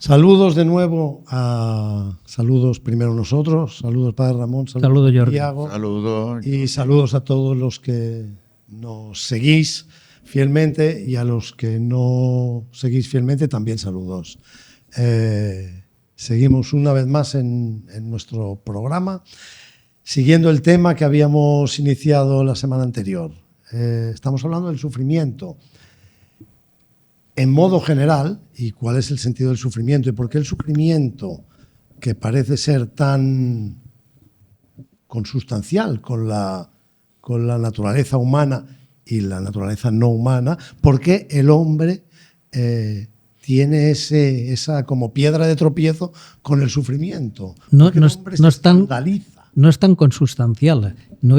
Saludos de nuevo saludos primero nosotros, saludos Padre Ramón, saludos Santiago, saludos y saludos a todos los que nos seguís fielmente y a los que no seguís fielmente también saludos. Seguimos una vez más en nuestro programa, siguiendo el tema que habíamos iniciado la semana anterior. Estamos hablando del sufrimiento. En modo general, y cuál es el sentido del sufrimiento y por qué el sufrimiento, que parece ser tan consustancial con la naturaleza humana y la naturaleza no humana, por qué el hombre tiene esa como piedra de tropiezo con el sufrimiento. No es tan consustancial, no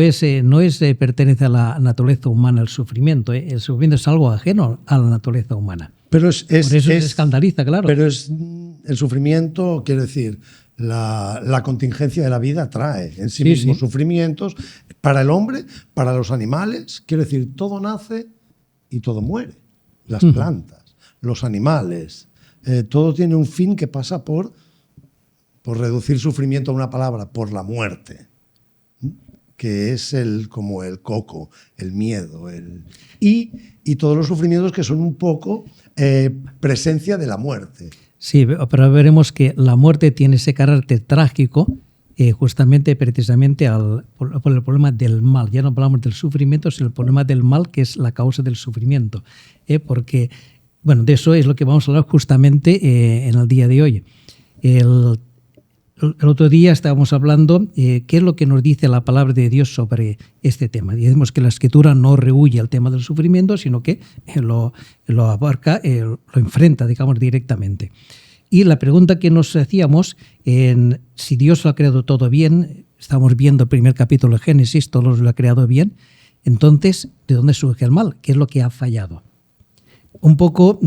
pertenece a la naturaleza humana el sufrimiento. El sufrimiento es algo ajeno a la naturaleza humana. Pero por eso se escandaliza, claro. Pero el sufrimiento, quiero decir, la contingencia de la vida trae en sí mismo sufrimientos para el hombre, para los animales. Quiero decir, todo nace y todo muere. Las plantas, los animales, todo tiene un fin que pasa por reducir sufrimiento a una palabra, por la muerte, que es como el coco, el miedo, y todos los sufrimientos que son un poco presencia de la muerte. Sí, pero veremos que la muerte tiene ese carácter trágico precisamente por el problema del mal. Ya no hablamos del sufrimiento, sino el problema del mal, que es la causa del sufrimiento. Porque, bueno, de eso es lo que vamos a hablar justamente en el día de hoy. El otro día estábamos hablando qué es lo que nos dice la palabra de Dios sobre este tema. Decimos que la Escritura no rehúye al tema del sufrimiento, sino que lo abarca, lo enfrenta, digamos, directamente. Y la pregunta que nos hacíamos, si Dios lo ha creado todo bien, estamos viendo el primer capítulo de Génesis, todo lo ha creado bien, entonces, ¿de dónde surge el mal? ¿Qué es lo que ha fallado? Un poco...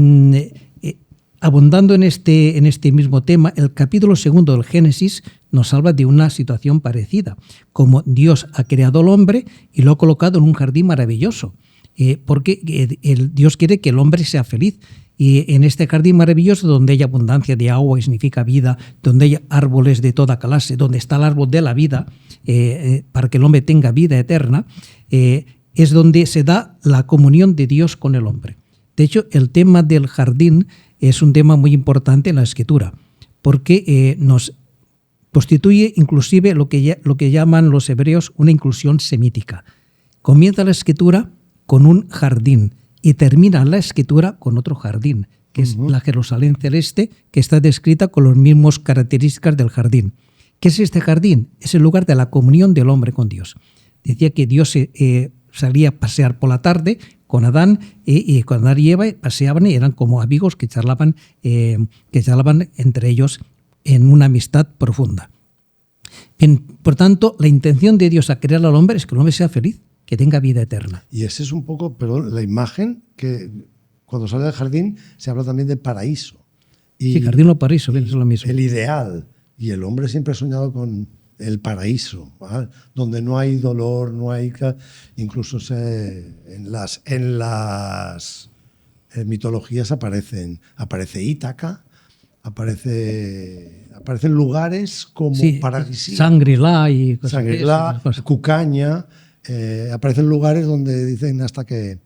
abundando en este mismo tema, el capítulo 2 del Génesis nos habla de una situación parecida, como Dios ha creado al hombre y lo ha colocado en un jardín maravilloso, porque Dios quiere que el hombre sea feliz. Y en este jardín maravilloso, donde hay abundancia de agua, que significa vida, donde hay árboles de toda clase, donde está el árbol de la vida, para que el hombre tenga vida eterna, es donde se da la comunión de Dios con el hombre. De hecho, el tema del jardín es un tema muy importante en la Escritura, porque nos constituye inclusive lo que llaman los hebreos una inclusión semítica. Comienza la Escritura con un jardín y termina la Escritura con otro jardín, que es la Jerusalén celeste, que está descrita con las mismas características del jardín. ¿Qué es este jardín? Es el lugar de la comunión del hombre con Dios. Decía que Dios salía a pasear por la tarde con Adán y con Adán y Eva paseaban y eran como amigos que charlaban entre ellos en una amistad profunda. Bien, por tanto, la intención de Dios a crear al hombre es que el hombre sea feliz, que tenga vida eterna. Y ese es un poco, perdón, la imagen que cuando sale del jardín se habla también de paraíso. Sí, jardín o paraíso, bien, es lo mismo. El ideal. Y el hombre siempre ha soñado con el paraíso, ¿vale? Donde no hay dolor, no hay... Incluso en las mitologías aparece Ítaca, aparecen lugares como paradisíacos. Shangri-La y cosas Shangri-La, Cucaña, aparecen lugares donde dicen hasta que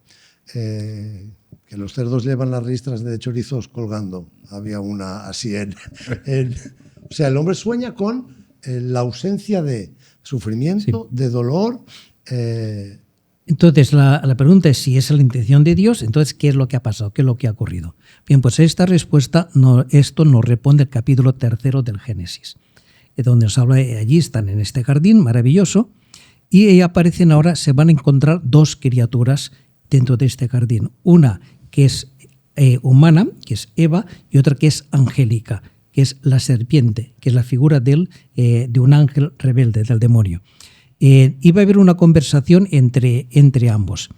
los cerdos llevan las ristras de chorizos colgando. Había una así o sea, el hombre sueña con la ausencia de sufrimiento, de dolor. Entonces, la pregunta es si es la intención de Dios, entonces, ¿qué es lo que ha pasado? ¿Qué es lo que ha ocurrido? Bien, pues esta respuesta, esto nos responde el capítulo 3 del Génesis, donde nos habla, allí están en este jardín maravilloso, y ahí aparecen ahora, se van a encontrar dos criaturas dentro de este jardín. Una que es humana, que es Eva, y otra que es angélica, que es la serpiente, que es la figura de un ángel rebelde, del demonio. Y va a haber una conversación entre ambos.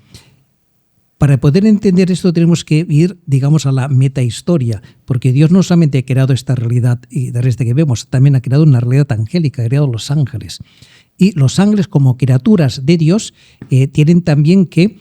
Para poder entender esto tenemos que ir, digamos, a la metahistoria, porque Dios no solamente ha creado esta realidad y de resto que vemos, también ha creado una realidad angélica, ha creado los ángeles. Y los ángeles, como criaturas de Dios, tienen también que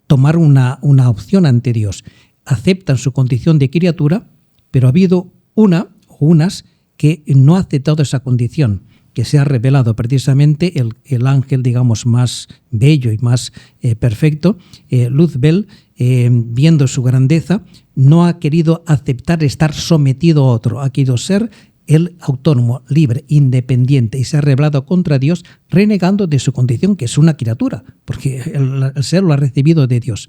tomar una opción ante Dios. Aceptan su condición de criatura, pero ha habido unas que no ha aceptado esa condición, que se ha revelado precisamente el ángel, digamos, más bello y más perfecto, Luzbel, viendo su grandeza, no ha querido aceptar estar sometido a otro, ha querido ser él autónomo, libre, independiente, y se ha rebelado contra Dios, renegando de su condición, que es una criatura, porque el ser lo ha recibido de Dios.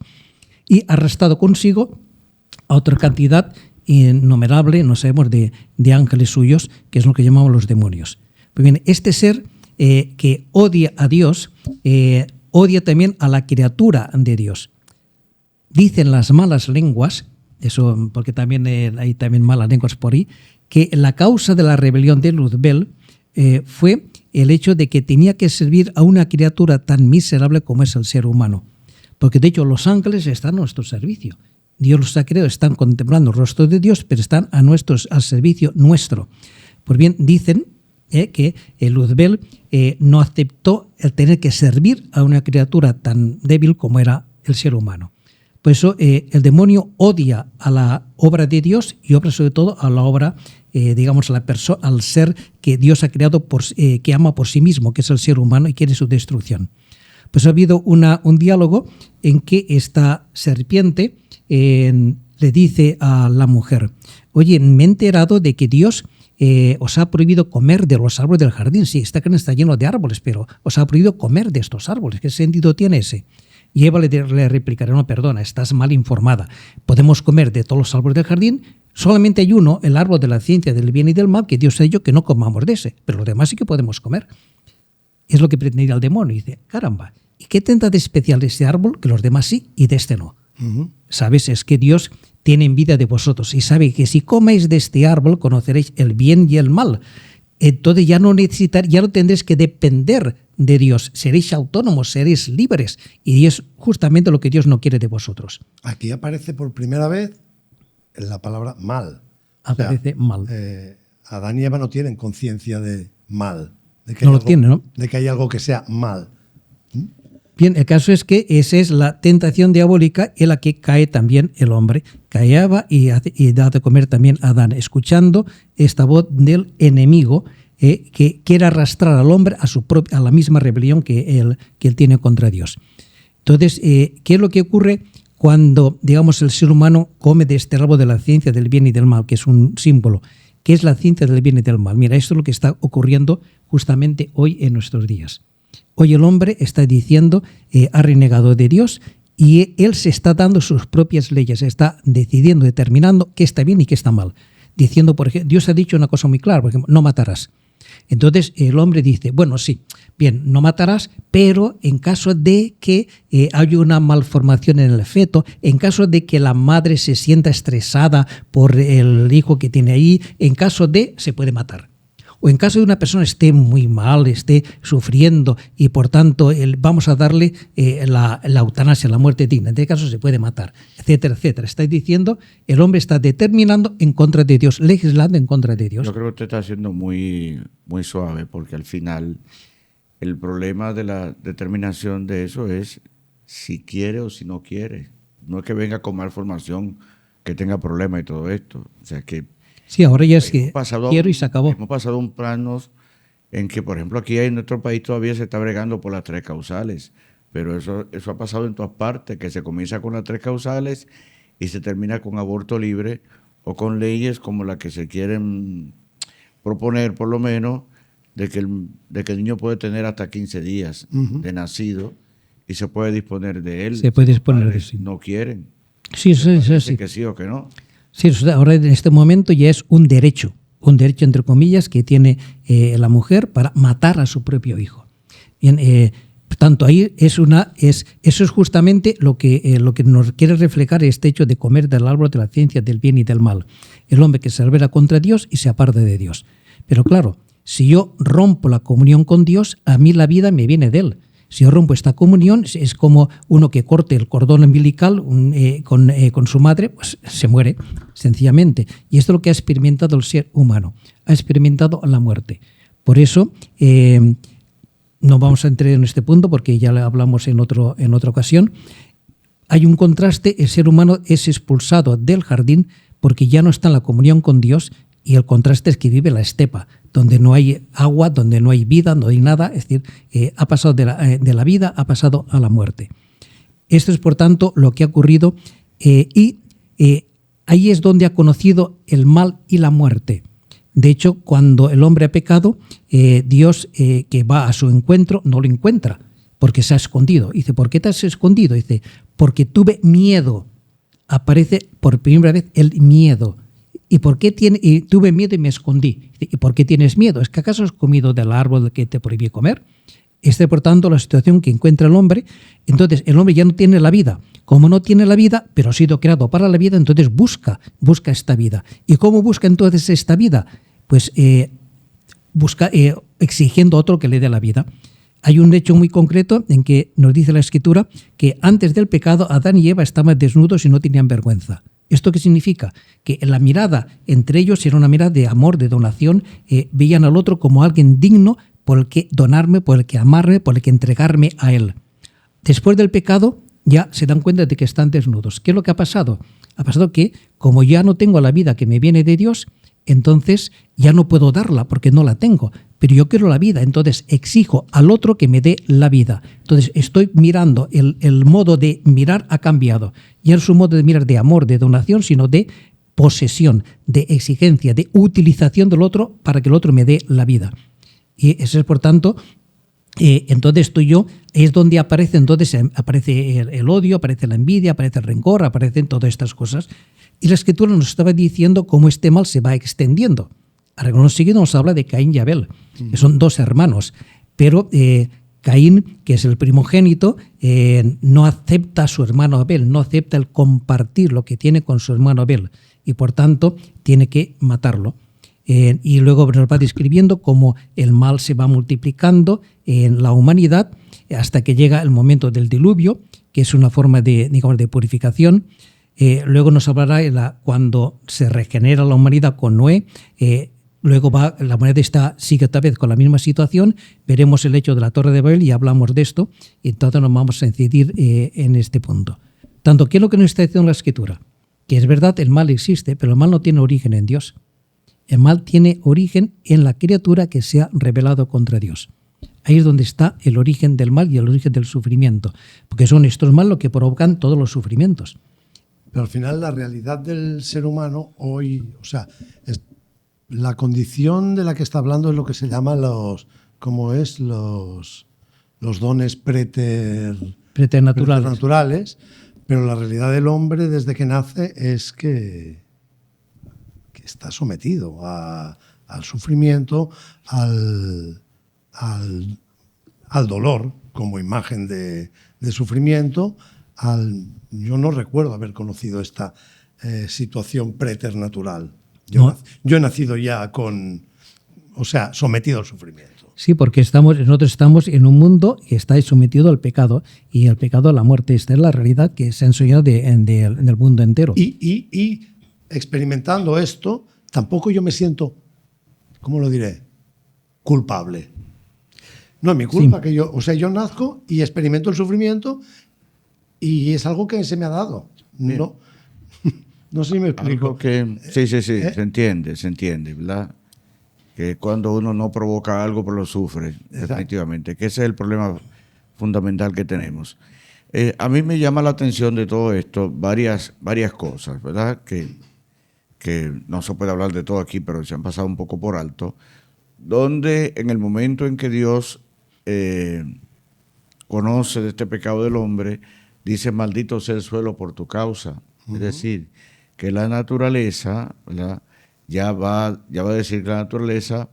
Y ha arrastrado consigo a otra cantidad innumerable, no sabemos, de ángeles suyos, que es lo que llamamos los demonios. Pues bien, este ser que odia a Dios, odia también a la criatura de Dios. Dicen las malas lenguas, eso porque también hay también malas lenguas por ahí, que la causa de la rebelión de Luzbel fue el hecho de que tenía que servir a una criatura tan miserable como es el ser humano. Porque de hecho los ángeles están a nuestro servicio. Dios los ha creado, están contemplando el rostro de Dios, pero están al servicio nuestro. Pues bien, dicen que Luzbel no aceptó el tener que servir a una criatura tan débil como era el ser humano. Por eso el demonio odia a la obra de Dios y obra sobre todo a la obra, digamos, al ser que Dios ha creado, que ama por sí mismo, que es el ser humano y quiere su destrucción. Pues ha habido un diálogo en que esta serpiente le dice a la mujer: oye, me he enterado de que Dios os ha prohibido comer de los árboles del jardín. Sí, esta carne está lleno de árboles, pero os ha prohibido comer de estos árboles. ¿Qué sentido tiene ese? Y Eva le replicará: no, perdona, estás mal informada. Podemos comer de todos los árboles del jardín, solamente hay uno, el árbol de la ciencia del bien y del mal, que Dios ha dicho que no comamos de ese, pero los demás sí que podemos comer. Es lo que pretendía el demonio. Y dice: caramba, ¿y qué tenta de especial este árbol que los demás sí y de este no? ¿Sabes? Es que Dios tiene envidia de vosotros y sabe que si coméis de este árbol conoceréis el bien y el mal. Entonces ya no tendréis que depender de Dios. Seréis autónomos, seréis libres. Y es justamente lo que Dios no quiere de vosotros. Aquí aparece por primera vez la palabra mal. Aparece mal. Adán y Eva no tienen conciencia de mal. De que no lo tienen, ¿no? De que hay algo que sea mal. Bien, el caso es que esa es la tentación diabólica en la que cae también el hombre. Cae Eva y da de comer también a Adán, escuchando esta voz del enemigo que quiere arrastrar al hombre a la misma rebelión que él tiene contra Dios. Entonces, ¿qué es lo que ocurre cuando, digamos, el ser humano come de este árbol de la ciencia del bien y del mal, que es un símbolo? ¿Qué es la ciencia del bien y del mal? Mira, esto es lo que está ocurriendo justamente hoy en nuestros días. Hoy el hombre está diciendo, ha renegado de Dios y él se está dando sus propias leyes, está decidiendo, determinando qué está bien y qué está mal. Diciendo, por ejemplo, Dios ha dicho una cosa muy clara, por ejemplo, no matarás. Entonces el hombre dice, bueno, sí, bien, no matarás, pero en caso de que haya una malformación en el feto, en caso de que la madre se sienta estresada por el hijo que tiene ahí, en caso de, se puede matar. O en caso de una persona esté muy mal, esté sufriendo y por tanto vamos a darle la eutanasia, la muerte digna. En este caso se puede matar, etcétera, etcétera. Estáis diciendo, el hombre está determinando en contra de Dios, legislando en contra de Dios. Yo creo que usted está siendo muy, muy suave porque al final el problema de la determinación de eso es si quiere o si no quiere. No es que venga con malformación, que tenga problemas y todo esto. O sea que sí, ahora ya es que quiero y se acabó. Hemos pasado un plano en que, por ejemplo, aquí en nuestro país todavía se está bregando por las 3 causales, pero eso ha pasado en todas partes, que se comienza con las 3 causales y se termina con aborto libre o con leyes como las que se quieren proponer, por lo menos, de que el niño puede tener hasta 15 días de nacido y se puede disponer de él. Se puede disponer de sí. No quieren. Sí, sí. Que sí o que no. Sí, ahora en este momento ya es un derecho entre comillas, que tiene la mujer para matar a su propio hijo. Bien, por tanto, ahí eso es justamente lo que nos quiere reflejar este hecho de comer del árbol de la ciencia del bien y del mal. El hombre que se revela contra Dios y se aparta de Dios. Pero claro, si yo rompo la comunión con Dios, a mí la vida me viene de Él. Si yo rompo esta comunión, es como uno que corte el cordón umbilical con su madre, pues se muere, sencillamente. Y esto es lo que ha experimentado el ser humano, ha experimentado la muerte. Por eso, no vamos a entrar en este punto porque ya lo hablamos en otra ocasión. Hay un contraste, el ser humano es expulsado del jardín porque ya no está en la comunión con Dios y el contraste es que vive en la estepa, donde no hay agua, donde no hay vida, no hay nada, es decir, ha pasado de la vida, ha pasado a la muerte. Esto es, por tanto, lo que ha ocurrido ahí es donde ha conocido el mal y la muerte. De hecho, cuando el hombre ha pecado, Dios que va a su encuentro no lo encuentra, porque se ha escondido. Dice, ¿por qué te has escondido? Dice, porque tuve miedo. Aparece por primera vez el miedo. ¿Y por qué tuve miedo y me escondí? ¿Y por qué tienes miedo? ¿Es que acaso has comido del árbol que te prohibí comer? Esta es, por tanto, la situación que encuentra el hombre. Entonces, el hombre ya no tiene la vida. Como no tiene la vida, pero ha sido creado para la vida, entonces busca esta vida. ¿Y cómo busca entonces esta vida? Pues busca exigiendo a otro que le dé la vida. Hay un hecho muy concreto en que nos dice la Escritura que antes del pecado Adán y Eva estaban desnudos y no tenían vergüenza. ¿Esto qué significa? Que la mirada entre ellos era una mirada de amor, de donación, veían al otro como alguien digno por el que donarme, por el que amarme, por el que entregarme a él. Después del pecado ya se dan cuenta de que están desnudos. ¿Qué es lo que ha pasado? Ha pasado que como ya no tengo la vida que me viene de Dios, entonces ya no puedo darla porque no la tengo, pero yo quiero la vida, entonces exijo al otro que me dé la vida. Entonces estoy mirando, el modo de mirar ha cambiado. Ya no es un modo de mirar de amor, de donación, sino de posesión, de exigencia, de utilización del otro para que el otro me dé la vida. Y eso es, por tanto, entonces tú y yo, es donde aparece el odio, aparece la envidia, aparece el rencor, aparecen todas estas cosas. Y la Escritura nos estaba diciendo cómo este mal se va extendiendo. Ahora, con lo siguiente nos habla de Caín y Abel, que son dos hermanos, pero Caín, que es el primogénito, no acepta a su hermano Abel, no acepta el compartir lo que tiene con su hermano Abel, y por tanto tiene que matarlo. Y luego nos va describiendo cómo el mal se va multiplicando en la humanidad hasta que llega el momento del diluvio, que es una forma de purificación. Luego nos hablará cuando se regenera la humanidad con Noé. Luego la humanidad sigue otra vez con la misma situación. Veremos el hecho de la Torre de Babel y hablamos de esto. Y entonces nos vamos a incidir en este punto. Tanto, ¿qué es lo que nos está diciendo la Escritura? Que es verdad, el mal existe, pero el mal no tiene origen en Dios. El mal tiene origen en la criatura que se ha rebelado contra Dios. Ahí es donde está el origen del mal y el origen del sufrimiento, porque son estos mal lo que provocan todos los sufrimientos. Pero al final la realidad del ser humano hoy, o sea, la condición de la que está hablando es lo que se llama los dones preternaturales, pero la realidad del hombre desde que nace es que está sometido al sufrimiento, al dolor como imagen de sufrimiento. Yo no recuerdo haber conocido esta situación preternatural. Yo he nacido ya sometido al sufrimiento. Sí, porque nosotros estamos en un mundo que está sometido al pecado, y el pecado a la muerte. Esta es la realidad que se ha enseñado en el mundo entero. Y experimentando esto, tampoco yo me siento, ¿cómo lo diré?, culpable. No es mi culpa, sí. Yo nazco y experimento el sufrimiento y es algo que se me ha dado. No sé si me explico. Sí, se entiende, ¿verdad? Que cuando uno no provoca algo, pero lo sufre, exacto, definitivamente. Que ese es el problema fundamental que tenemos. A mí me llama la atención de todo esto varias cosas, ¿verdad? Que no se puede hablar de todo aquí, pero se han pasado un poco por alto, donde en el momento en que Dios conoce de este pecado del hombre, dice, maldito sea el suelo por tu causa. Es decir, que la naturaleza, ¿verdad?, ya va a decir que la naturaleza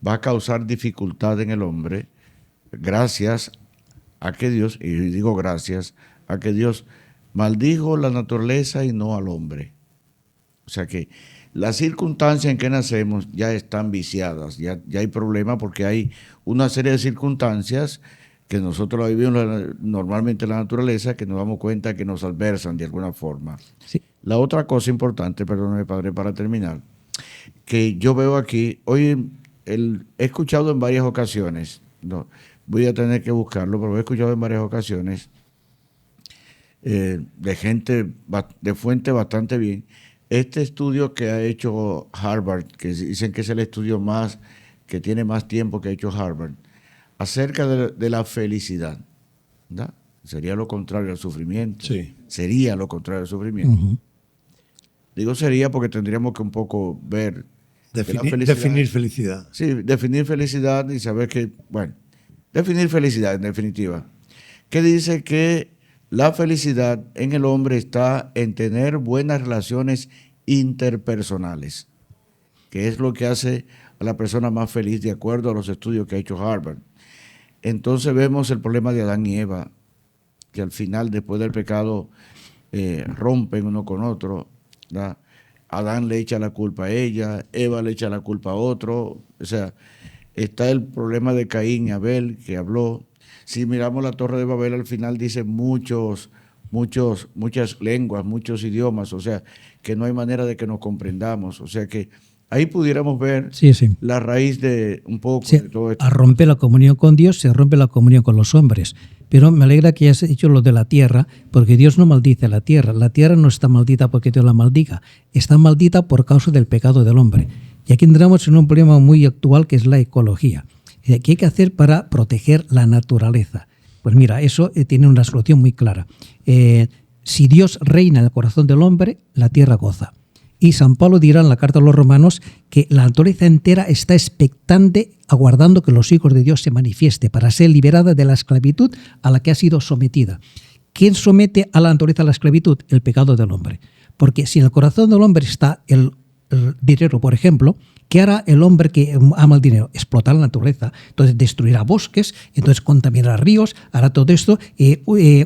va a causar dificultad en el hombre gracias a que Dios, y digo gracias, a que Dios maldijo la naturaleza y no al hombre. O sea que las circunstancias en que nacemos ya están viciadas, ya hay problemas porque hay una serie de circunstancias que nosotros la vivimos normalmente en la naturaleza, que nos damos cuenta que nos adversan de alguna forma. Sí. La otra cosa importante, perdóname, padre, para terminar, que yo veo aquí, hoy he escuchado en varias ocasiones, no, voy a tener que buscarlo, pero he escuchado en varias ocasiones de gente, de fuente bastante bien, este estudio que ha hecho Harvard, que dicen que es el estudio que tiene más tiempo que ha hecho Harvard, acerca de la felicidad, ¿verdad? Sería lo contrario al sufrimiento. Sí. Sería lo contrario al sufrimiento. Ujú. Digo sería porque tendríamos que un poco ver Definir felicidad. Sí, definir felicidad y saber que, bueno, definir felicidad en definitiva. Que dice que la felicidad en el hombre está en tener buenas relaciones interpersonales, que es lo que hace a la persona más feliz de acuerdo a los estudios que ha hecho Harvard. Entonces vemos el problema de Adán y Eva, que al final, después del pecado, rompen uno con otro, ¿verdad? Adán le echa la culpa a ella, Eva le echa la culpa a otro. O sea, está el problema de Caín y Abel, que habló. Si miramos la Torre de Babel, al final dice muchas lenguas, muchos idiomas, o sea, que no hay manera de que nos comprendamos. O sea que ahí pudiéramos ver la raíz de un poco de todo esto. A romper la comunión con Dios, se rompe la comunión con los hombres. Pero me alegra que hayas dicho lo de la tierra, porque Dios no maldice la tierra. La tierra no está maldita porque Dios la maldiga, está maldita por causa del pecado del hombre. Y aquí entramos en un problema muy actual que es la ecología. ¿Qué hay que hacer para proteger la naturaleza? Pues mira, eso tiene una solución muy clara. Si Dios reina en el corazón del hombre, la tierra goza. Y San Pablo dirá en la carta a los romanos que la naturaleza entera está expectante, aguardando que los hijos de Dios se manifieste para ser liberada de la esclavitud a la que ha sido sometida. ¿Quién somete a la naturaleza a la esclavitud? El pecado del hombre. Porque si en el corazón del hombre está el dinero, por ejemplo, ¿qué hará el hombre que ama el dinero? Explotar la naturaleza. Entonces destruirá bosques, entonces contaminará ríos, hará todo esto,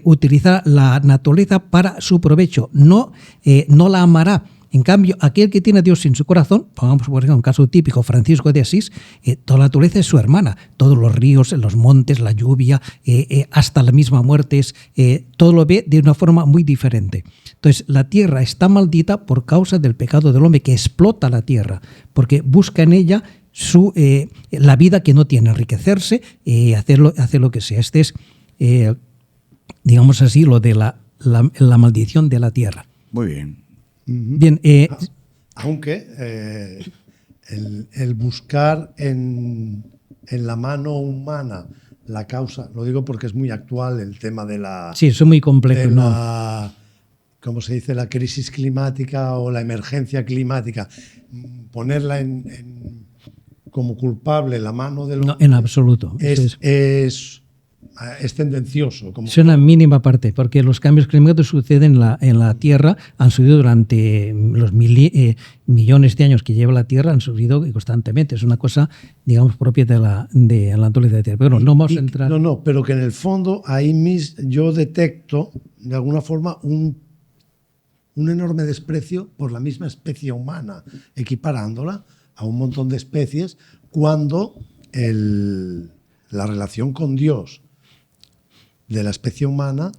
utilizará la naturaleza para su provecho. No la amará. En cambio, aquel que tiene a Dios en su corazón, pongamos por ejemplo un caso típico, Francisco de Asís, toda la naturaleza es su hermana, todos los ríos, los montes, la lluvia, hasta la misma muerte, todo lo ve de una forma muy diferente. Entonces, la tierra está maldita por causa del pecado del hombre que explota la tierra, porque busca en ella la vida que no tiene, enriquecerse, hacer lo que sea. Este es, digamos así, lo de la maldición de la tierra. Muy bien. Bien, aunque el buscar en la mano humana la causa, lo digo porque es muy actual el tema de la... Sí, eso es muy complejo. ¿Cómo se dice? La crisis climática o la emergencia climática. Ponerla como culpable la mano del hombre... No, en absoluto. Es tendencioso. Es una mínima parte, porque los cambios climáticos suceden en la Tierra, han sucedido durante los millones de años que lleva la Tierra, han sucedido constantemente. Es una cosa, digamos, propia de la naturaleza de la Tierra. Pero no vamos a entrar... No, pero que en el fondo ahí yo detecto, de alguna forma, un enorme desprecio por la misma especie humana, equiparándola a un montón de especies, cuando la relación con Dios de la especie humana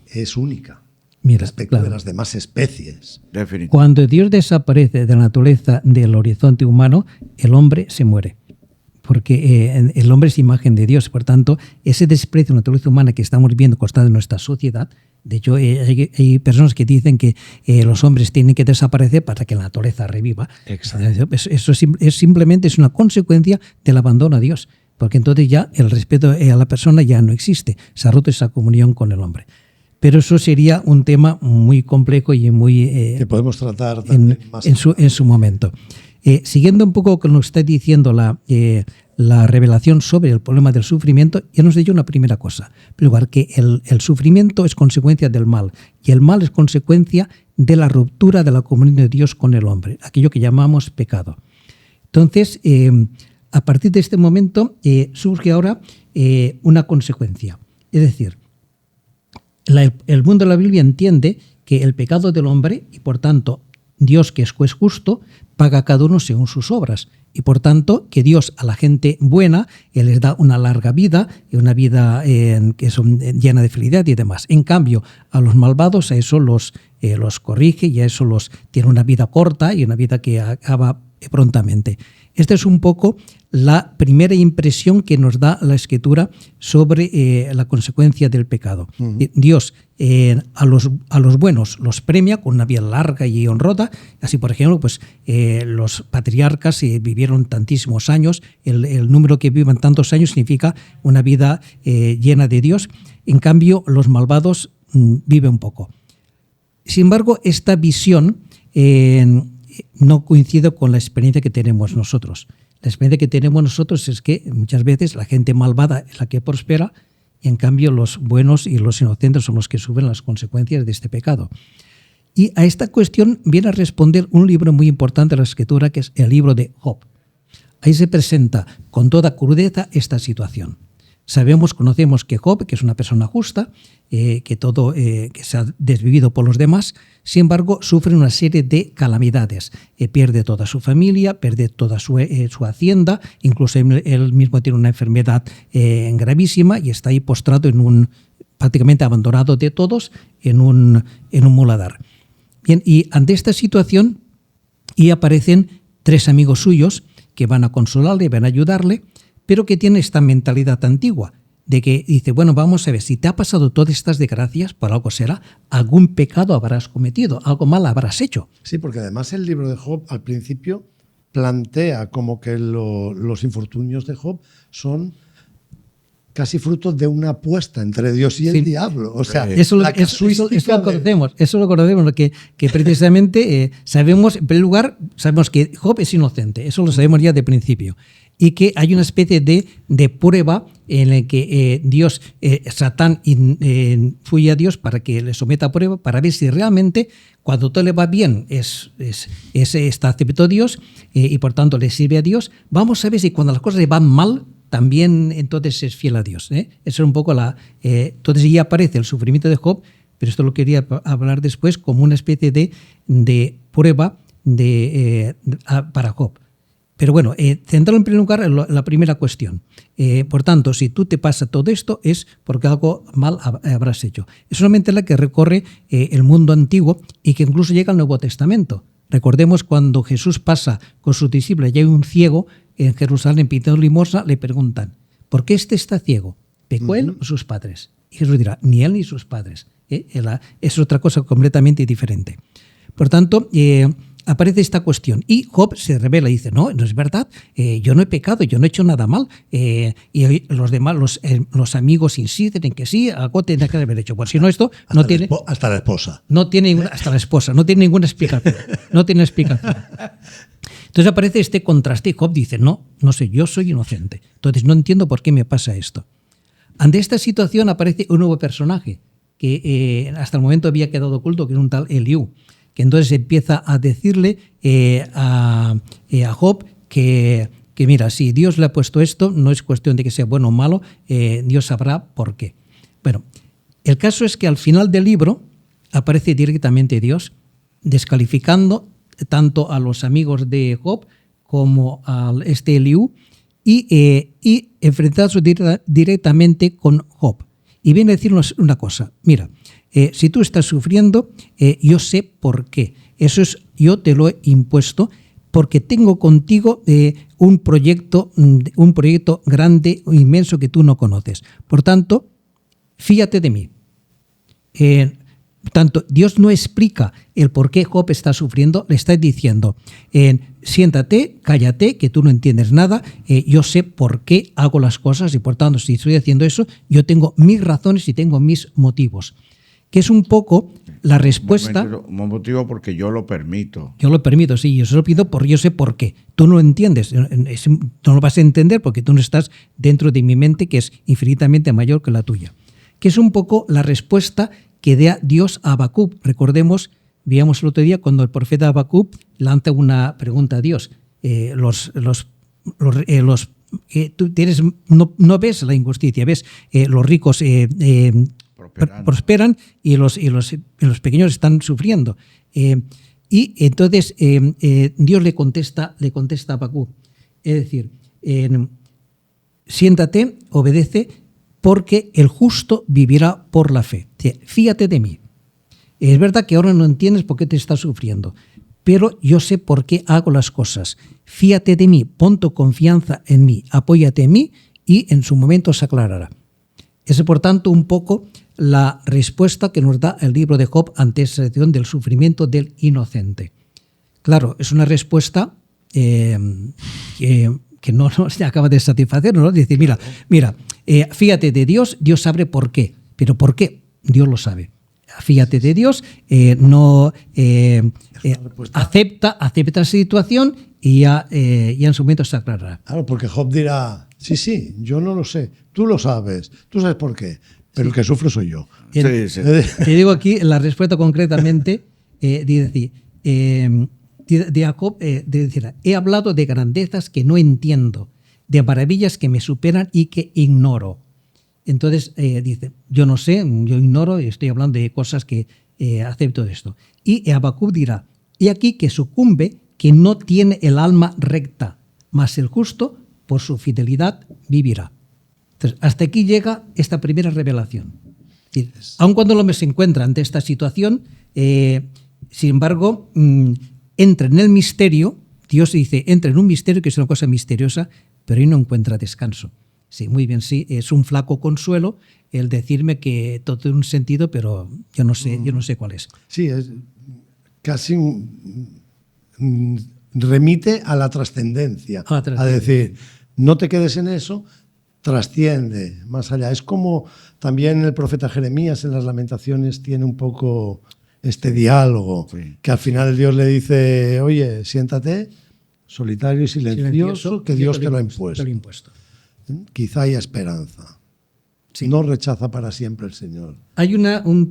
es única respecto de las demás especies. Cuando Dios desaparece de la naturaleza del horizonte humano, el hombre se muere. Porque el hombre es imagen de Dios. Por tanto, ese desprecio de la naturaleza humana que estamos viendo constante en nuestra sociedad, de hecho, hay personas que dicen que los hombres tienen que desaparecer para que la naturaleza reviva. Exacto. Eso simplemente es una consecuencia del abandono a Dios. Porque entonces ya el respeto a la persona ya no existe, se ha roto esa comunión con el hombre. Pero eso sería un tema muy complejo y muy... que podemos tratar también en su momento. Siguiendo un poco con lo que está diciendo la revelación sobre el problema del sufrimiento, ya nos dicho una primera cosa. En primer lugar, que el sufrimiento es consecuencia del mal, y el mal es consecuencia de la ruptura de la comunión de Dios con el hombre, aquello que llamamos pecado. Entonces... a partir de este momento surge ahora una consecuencia. Es decir, el mundo de la Biblia entiende que el pecado del hombre, y por tanto Dios, que es juez justo, paga a cada uno según sus obras. Y por tanto, que Dios a la gente buena les da una larga vida, una vida que son llena de felicidad y demás. En cambio, a los malvados, a eso los corrige y a eso tiene una vida corta y una vida que acaba prontamente. Esta es un poco la primera impresión que nos da la Escritura sobre la consecuencia del pecado. Dios a los buenos los premia con una vida larga y honrosa. Así, por ejemplo, pues los patriarcas vivieron tantísimos años. El número que vivan tantos años significa una vida llena de Dios. En cambio, los malvados viven poco. Sin embargo, esta visión no coincide con la experiencia que tenemos nosotros. La experiencia que tenemos nosotros es que muchas veces la gente malvada es la que prospera y en cambio los buenos y los inocentes son los que sufren las consecuencias de este pecado. Y a esta cuestión viene a responder un libro muy importante de la Escritura, que es el libro de Job. Ahí se presenta con toda crudeza esta situación. Conocemos que Job, que es una persona justa, que se ha desvivido por los demás, sin embargo, sufre una serie de calamidades. Pierde toda su familia, pierde toda su hacienda, incluso él mismo tiene una enfermedad gravísima y está ahí postrado prácticamente abandonado de todos en un muladar. Bien, y ante esta situación aparecen 3 amigos suyos que van a consolarle, van a ayudarle, pero que tiene esta mentalidad antigua, de que dice, bueno, vamos a ver, si te ha pasado todas estas desgracias, por algo será, algún pecado habrás cometido, algo mal habrás hecho. Sí, porque además el libro de Job al principio plantea como que los infortunios de Job son casi frutos de una apuesta entre Dios y el diablo. O sea, eso lo conocemos, que precisamente sabemos, en primer lugar, sabemos que Job es inocente, eso lo sabemos ya de principio. Y que hay una especie de prueba en la que Satán influye a Dios para que le someta a prueba, para ver si realmente cuando todo le va bien está aceptado a Dios y por tanto le sirve a Dios. Vamos a ver si cuando las cosas le van mal, también entonces es fiel a Dios. Eso es un poco entonces ya aparece el sufrimiento de Job, pero esto lo quería hablar después como una especie de prueba para Job. Pero bueno, centrado en primer lugar en la primera cuestión. Por tanto, si tú te pasa todo esto es porque algo mal habrás hecho. Es solamente la que recorre el mundo antiguo y que incluso llega al Nuevo Testamento. Recordemos cuando Jesús pasa con sus discípulos y hay un ciego en Jerusalén pidiendo limosna, le preguntan, ¿por qué está ciego? ¿Pecó él o sus padres? Y Jesús dirá, ni él ni sus padres. Es otra cosa completamente diferente. Por tanto, aparece esta cuestión y Job se revela y dice, no es verdad, yo no he pecado, yo no he hecho nada mal, y los demás, los amigos insisten en que sí, algo tendrá que haber hecho. Pues si no, esto hasta no tiene... hasta la esposa. No tiene hasta la esposa, no tiene ninguna explicación. No tiene explicación. Entonces aparece este contraste y Job dice, no sé, yo soy inocente. Entonces no entiendo por qué me pasa esto. Ante esta situación aparece un nuevo personaje que hasta el momento había quedado oculto, que es un tal Eliú, que entonces empieza a decirle a Job que mira, si Dios le ha puesto esto, no es cuestión de que sea bueno o malo, Dios sabrá por qué. Bueno, el caso es que al final del libro aparece directamente Dios, descalificando tanto a los amigos de Job como a Eliú y enfrentándose directamente con Job. Y viene a decirnos una cosa, mira, si tú estás sufriendo, yo sé por qué. Yo te lo he impuesto porque tengo contigo un proyecto grande, inmenso que tú no conoces. Por tanto, fíjate de mí. Tanto Dios no explica el por qué Job está sufriendo, le está diciendo, siéntate, cállate, que tú no entiendes nada, yo sé por qué hago las cosas y por tanto, si estoy haciendo eso, yo tengo mis razones y tengo mis motivos. Que es un poco la respuesta... Un motivo porque yo lo permito. Yo lo permito, sí, yo se lo pido porque yo sé por qué. Tú no lo entiendes, no lo vas a entender porque tú no estás dentro de mi mente que es infinitamente mayor que la tuya. Que es un poco la respuesta que da Dios a Habacuc. Recordemos, veíamos el otro día cuando el profeta Habacuc lanza una pregunta a Dios. Tú tienes, no ves la injusticia, ves los ricos prosperan y los pequeños están sufriendo. Y entonces Dios le contesta a Habacuc. Es decir, siéntate, obedece, porque el justo vivirá por la fe. Fíjate de mí. Es verdad que ahora no entiendes por qué te estás sufriendo, pero yo sé por qué hago las cosas. Fíate de mí, pon tu confianza en mí, apóyate en mí y en su momento se aclarará. Es, por tanto, un poco la respuesta que nos da el libro de Job ante esa situación del sufrimiento del inocente. Claro, es una respuesta que no nos acaba de satisfacer, ¿no? Decir, mira, fíjate de Dios, Dios sabe por qué. ¿Pero por qué? Dios lo sabe. Fíjate de Dios, acepta la situación y ya en su momento se aclarará. Claro, porque Job dirá, sí, yo no lo sé, tú lo sabes, tú sabes por qué, pero el que sufre soy yo. Sí. Te digo aquí la respuesta concretamente, de Jacob, decir, he hablado de grandezas que no entiendo, de maravillas que me superan y que ignoro. Entonces dice, yo no sé, yo ignoro, estoy hablando de cosas que acepto de esto. Y Habacuc dirá, he aquí que sucumbe que no tiene el alma recta, mas el justo por su fidelidad vivirá. Entonces, hasta aquí llega esta primera revelación. Aun cuando el hombre se encuentra ante esta situación, sin embargo, entra en el misterio. Dios dice, entra en un misterio que es una cosa misteriosa, pero ahí no encuentra descanso. Sí, muy bien, sí, es un flaco consuelo el decirme que todo tiene un sentido, pero yo no sé cuál es. Sí, es casi remite a la trascendencia, a decir, no te quedes en eso, trasciende más allá. Es como también el profeta Jeremías en las Lamentaciones tiene un poco este diálogo, sí, que al final Dios le dice, oye, siéntate, solitario y silencioso, que Dios te lo ha impuesto. Quizá haya esperanza. Sí. No rechaza para siempre el Señor. Hay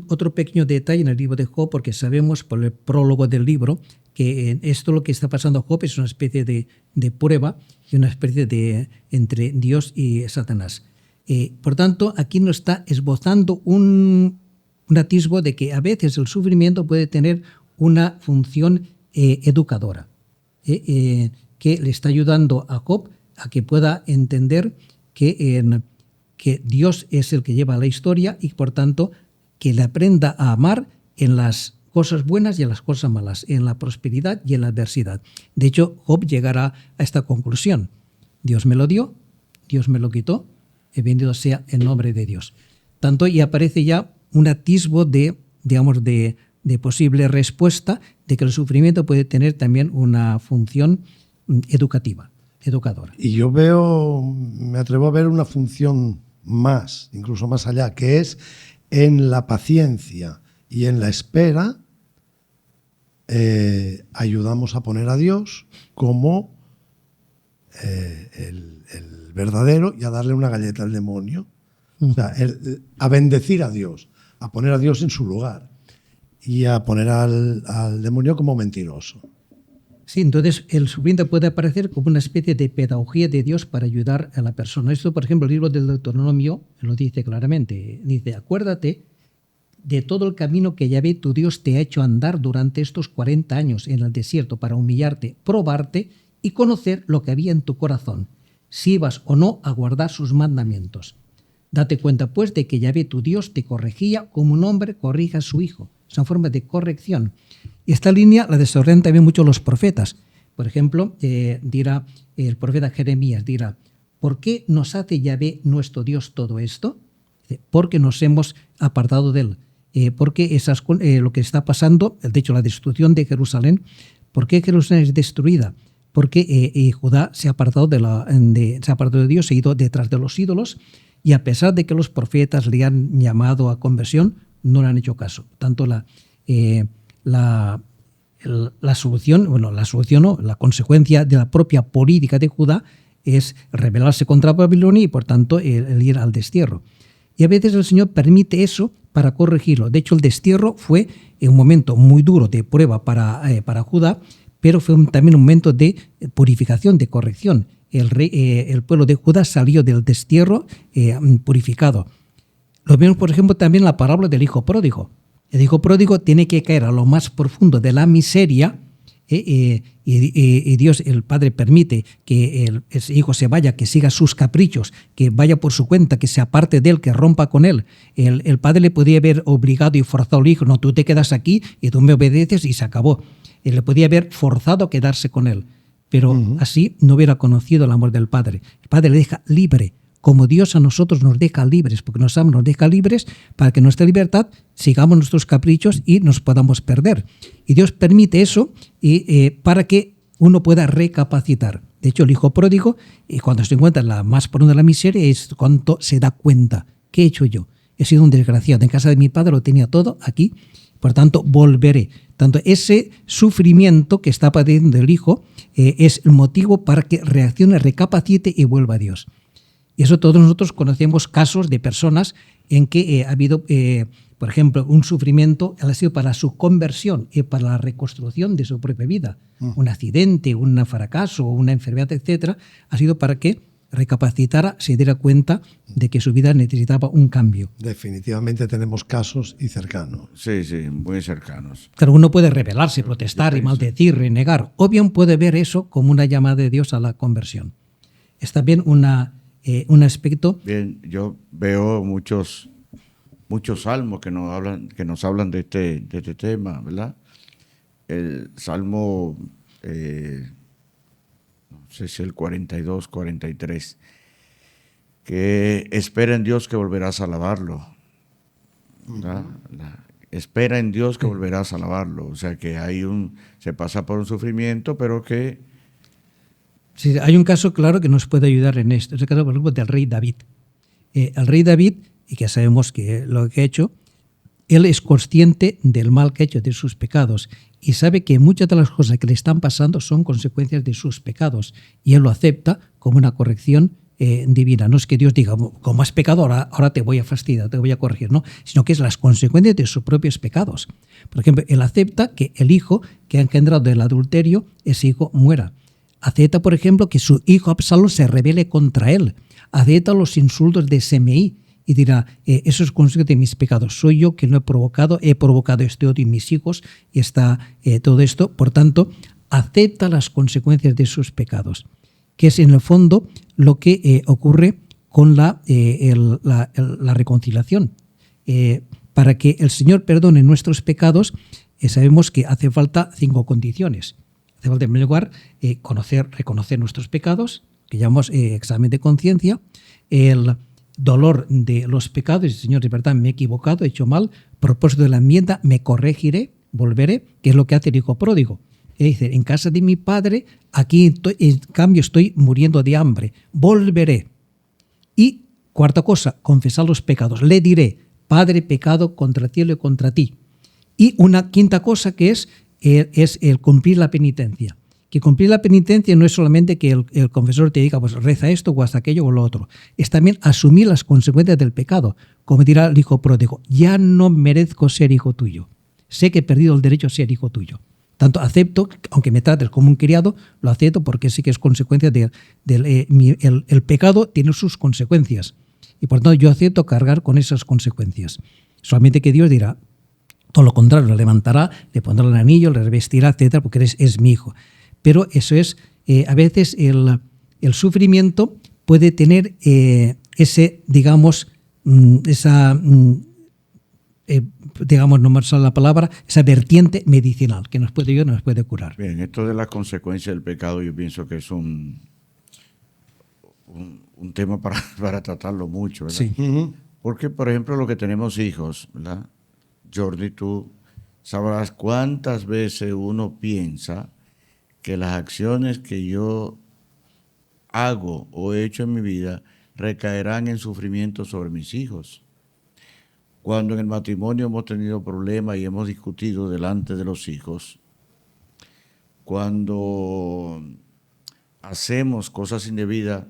otro pequeño detalle en el libro de Job, porque sabemos por el prólogo del libro que esto lo que está pasando a Job es una especie de prueba y una especie de entre Dios y Satanás. Por tanto, aquí nos está esbozando un atisbo de que a veces el sufrimiento puede tener una función educadora, que le está ayudando a Job a que pueda entender que Dios es el que lleva la historia y, por tanto, que le aprenda a amar en las cosas buenas y en las cosas malas, en la prosperidad y en la adversidad. De hecho, Job llegará a esta conclusión. Dios me lo dio, Dios me lo quitó, bendito sea el nombre de Dios. Tanto, y aparece ya un atisbo de posible respuesta de que el sufrimiento puede tener también una función educadora. Y yo me atrevo a ver una función más, incluso más allá, que es en la paciencia y en la espera, ayudamos a poner a Dios como el verdadero y a darle una galleta al demonio. O sea, a bendecir a Dios, a poner a Dios en su lugar y a poner al demonio como mentiroso. Sí, entonces el sufrimiento puede aparecer como una especie de pedagogía de Dios para ayudar a la persona. Esto, por ejemplo, el libro del Deuteronomio lo dice claramente. Dice, acuérdate de todo el camino que Yahvé tu Dios te ha hecho andar durante estos 40 años en el desierto para humillarte, probarte y conocer lo que había en tu corazón, si ibas o no a guardar sus mandamientos. Date cuenta, pues, de que Yahvé tu Dios te corregía como un hombre corrige a su hijo. Es una forma de corrección. Y esta línea la desarrollan también mucho los profetas. Por ejemplo, dirá el profeta Jeremías, dirá, ¿por qué nos hace Yahvé nuestro Dios todo esto? Porque nos hemos apartado de él. Porque lo que está pasando, de hecho la destrucción de Jerusalén, ¿por qué Jerusalén es destruida? Porque Judá se ha apartado de Dios, se ha ido detrás de los ídolos, y a pesar de que los profetas le han llamado a conversión, no le han hecho caso. Tanto la consecuencia de la propia política de Judá es rebelarse contra Babilonia y, por tanto, el ir al destierro. Y a veces el Señor permite eso para corregirlo. De hecho, el destierro fue un momento muy duro de prueba para Judá, pero fue también un momento de purificación, de corrección. El pueblo de Judá salió del destierro purificado. Lo vemos, por ejemplo, también en la parábola del hijo pródigo. El hijo pródigo tiene que caer a lo más profundo de la miseria y Dios, el Padre, permite que ese hijo se vaya, que siga sus caprichos, que vaya por su cuenta, que se aparte de él, que rompa con él, el Padre le podía haber obligado y forzado al hijo, no, tú te quedas aquí y tú me obedeces y se acabó. Él le podía haber forzado a quedarse con él, pero así no hubiera conocido el amor del Padre. El Padre le deja libre, como Dios a nosotros nos deja libres, porque nos deja libres para que nuestra libertad sigamos nuestros caprichos y nos podamos perder. Y Dios permite eso para que uno pueda recapacitar. De hecho, el hijo pródigo, cuando se encuentra en la más profunda de la miseria, es cuando se da cuenta. ¿Qué he hecho yo? He sido un desgraciado. En casa de mi padre lo tenía todo, aquí, por tanto, volveré. Tanto ese sufrimiento que está padeciendo el hijo es el motivo para que reaccione, recapacite y vuelva a Dios. Y eso todos nosotros conocemos casos de personas en que ha habido, por ejemplo, un sufrimiento, ha sido para su conversión y para la reconstrucción de su propia vida. Un accidente, un fracaso, una enfermedad, etcétera, ha sido para que recapacitara, se diera cuenta de que su vida necesitaba un cambio. Definitivamente tenemos casos y cercanos. Sí, sí, muy cercanos. Claro, uno puede rebelarse, protestar y maldecir, renegar, o bien puede ver eso como una llamada de Dios a la conversión. Es también un aspecto. Bien, yo veo muchos salmos que nos hablan de este tema, ¿verdad? El salmo, no sé si el 42, 43, que espera en Dios que volverás a alabarlo, ¿verdad? Espera en Dios que volverás a alabarlo. O sea que se pasa por un sufrimiento, pero que... Sí, hay un caso claro que nos puede ayudar en esto. Es el caso, por ejemplo, del rey David. El rey David, y que sabemos que lo que ha hecho, él es consciente del mal que ha hecho, de sus pecados, y sabe que muchas de las cosas que le están pasando son consecuencias de sus pecados, y él lo acepta como una corrección divina. No es que Dios diga, como has pecado, ahora te voy a fastidiar, te voy a corregir, no, sino que es las consecuencias de sus propios pecados. Por ejemplo, él acepta que el hijo que ha engendrado del adulterio, ese hijo muera. Acepta, por ejemplo, que su hijo Absalón se rebele contra él. Acepta los insultos de Semeí y dirá, eso es consecuencia de mis pecados. Soy yo que lo he provocado este odio en mis hijos y está todo esto. Por tanto, acepta las consecuencias de sus pecados, que es en el fondo lo que ocurre con la reconciliación. Para que el Señor perdone nuestros pecados, sabemos que hace falta 5 condiciones. Hace falta, en primer lugar, reconocer nuestros pecados, que llamamos examen de conciencia, el dolor de los pecados, y Señor, de verdad, me he equivocado, he hecho mal, propósito de la enmienda, me corregiré, volveré, que es lo que hace el hijo pródigo. Y dice, en casa de mi padre, aquí en cambio estoy muriendo de hambre, volveré. Y cuarta cosa, confesar los pecados, le diré, Padre, pecado contra el cielo y contra ti. Y una quinta cosa que es el cumplir la penitencia. Que cumplir la penitencia no es solamente que el confesor te diga, pues reza esto o hasta aquello o lo otro. Es también asumir las consecuencias del pecado. Como dirá el hijo pródigo, ya no merezco ser hijo tuyo. Sé que he perdido el derecho a ser hijo tuyo. Tanto acepto, aunque me trates como un criado, lo acepto porque sé que es consecuencia el pecado tiene sus consecuencias. Y por tanto yo acepto cargar con esas consecuencias. Solamente que Dios dirá, todo lo contrario, le levantará, le pondrá el anillo, le revestirá, etcétera, porque es mi hijo. Pero eso es, a veces el sufrimiento puede tener ese, digamos, digamos, no me sale la palabra, esa vertiente medicinal que nos puede ayudar, nos puede curar. Bien, esto de las consecuencias del pecado yo pienso que es un tema para tratarlo mucho, ¿verdad? Sí. Porque, por ejemplo, lo que tenemos hijos, ¿verdad? Jordi, tú sabrás cuántas veces uno piensa que las acciones que yo hago o he hecho en mi vida recaerán en sufrimiento sobre mis hijos. Cuando en el matrimonio hemos tenido problemas y hemos discutido delante de los hijos, cuando hacemos cosas indebidas,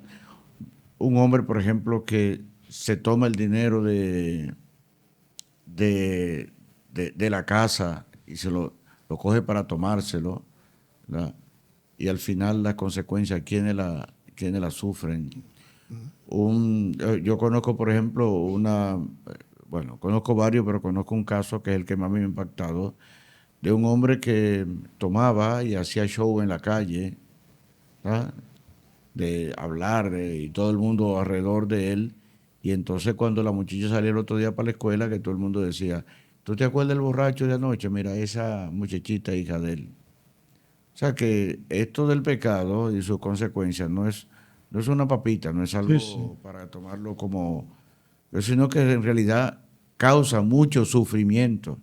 un hombre, por ejemplo, que se toma el dinero de la casa y se lo coge para tomárselo, ¿verdad? Y al final las consecuencias, ¿quiénes la sufren? Yo conozco, por ejemplo, conozco varios, pero conozco un caso que es el que más me ha impactado, de un hombre que tomaba y hacía show en la calle, ¿verdad? De hablar y todo el mundo alrededor de él. Y entonces cuando la muchacha salía el otro día para la escuela, que todo el mundo decía, ¿tú te acuerdas del borracho de anoche? Mira, esa muchachita hija de él. O sea que esto del pecado y sus consecuencias no es una papita, no es algo para tomarlo como, sino que en realidad causa mucho sufrimiento.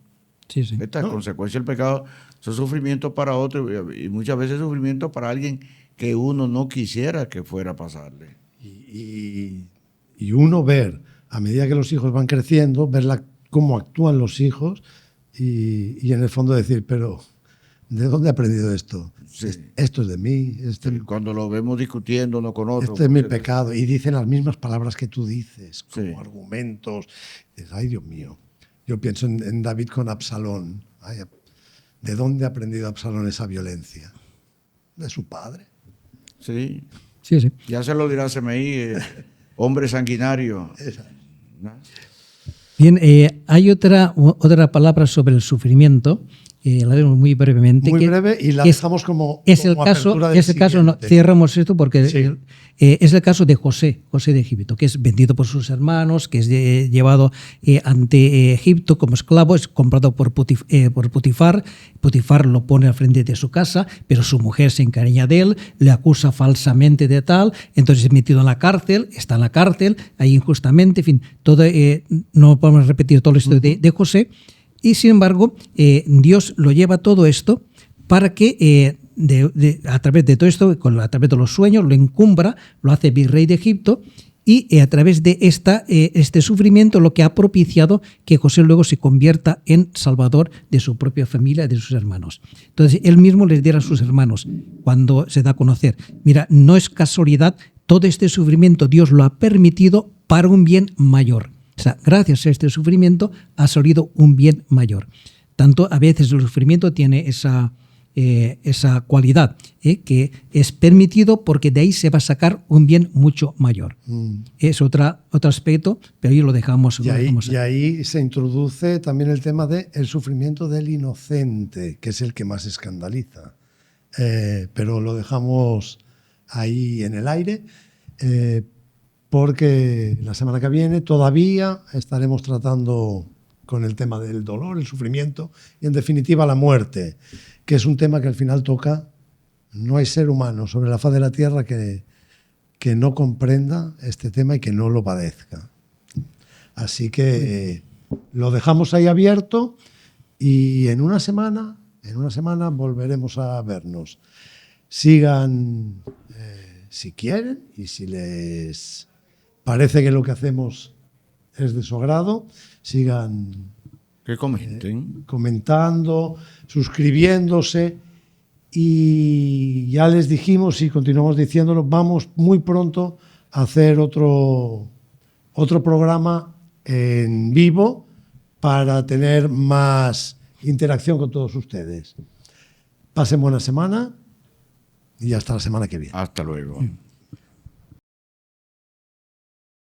Sí, sí. Esta consecuencia del pecado son sufrimientos para otro y muchas veces sufrimiento para alguien que uno no quisiera que fuera a pasarle. Y uno ver, a medida que los hijos van creciendo, ver cómo actúan los hijos y en el fondo decir, pero ¿de dónde he aprendido esto? Sí. Esto es de mí. Cuando lo vemos discutiendo uno con otro. Este es mi pecado. Y dicen las mismas palabras que tú dices, como Sí. argumentos. Ay, Dios mío. Yo pienso en David con Absalón. Ay, ¿de dónde ha aprendido Absalón esa violencia? De su padre. Sí. Sí, sí. Ya se lo dirá CMI, hombre sanguinario. ¿No? Bien, hay otra palabra sobre el sufrimiento, la vemos muy brevemente. Muy que breve y la dejamos como es el caso, apertura del es el caso, no, siguiente. cerramos esto porque Sí. es el caso de José de Egipto, que es vendido por sus hermanos, que es llevado ante Egipto como esclavo, es comprado por Potifar. Potifar lo pone al frente de su casa, pero su mujer se encariña de él, le acusa falsamente de tal, entonces es metido en la cárcel, está en la cárcel, ahí injustamente, en fin, todo, no podemos repetir todo esto de José. Y sin embargo, Dios lo lleva todo esto para que a través de todo esto, a través de los sueños, lo encumbra, lo hace virrey de Egipto y a través de este sufrimiento lo que ha propiciado que José luego se convierta en salvador de su propia familia, de sus hermanos. Entonces, él mismo les dirá a sus hermanos cuando se da a conocer, mira, no es casualidad, todo este sufrimiento Dios lo ha permitido para un bien mayor. O sea, gracias a este sufrimiento ha salido un bien mayor. Tanto a veces el sufrimiento tiene esa cualidad, que es permitido porque de ahí se va a sacar un bien mucho mayor. Es otro aspecto, pero ahí lo dejamos. Y ahí se introduce también el tema del sufrimiento del inocente, que es el que más escandaliza. Pero lo dejamos ahí en el aire. Porque la semana que viene todavía estaremos tratando con el tema del dolor, el sufrimiento y, en definitiva, la muerte, que es un tema que al final toca. No hay ser humano sobre la faz de la tierra que no comprenda este tema y que no lo padezca. Así que lo dejamos ahí abierto y en una semana volveremos a vernos. Sigan, si quieren y si les parece que lo que hacemos es de su agrado, sigan Que comenten. comentando, suscribiéndose y ya les dijimos y continuamos diciéndolo, vamos muy pronto a hacer otro programa en vivo para tener más interacción con todos ustedes. Pasen buena semana y hasta la semana que viene. Hasta luego.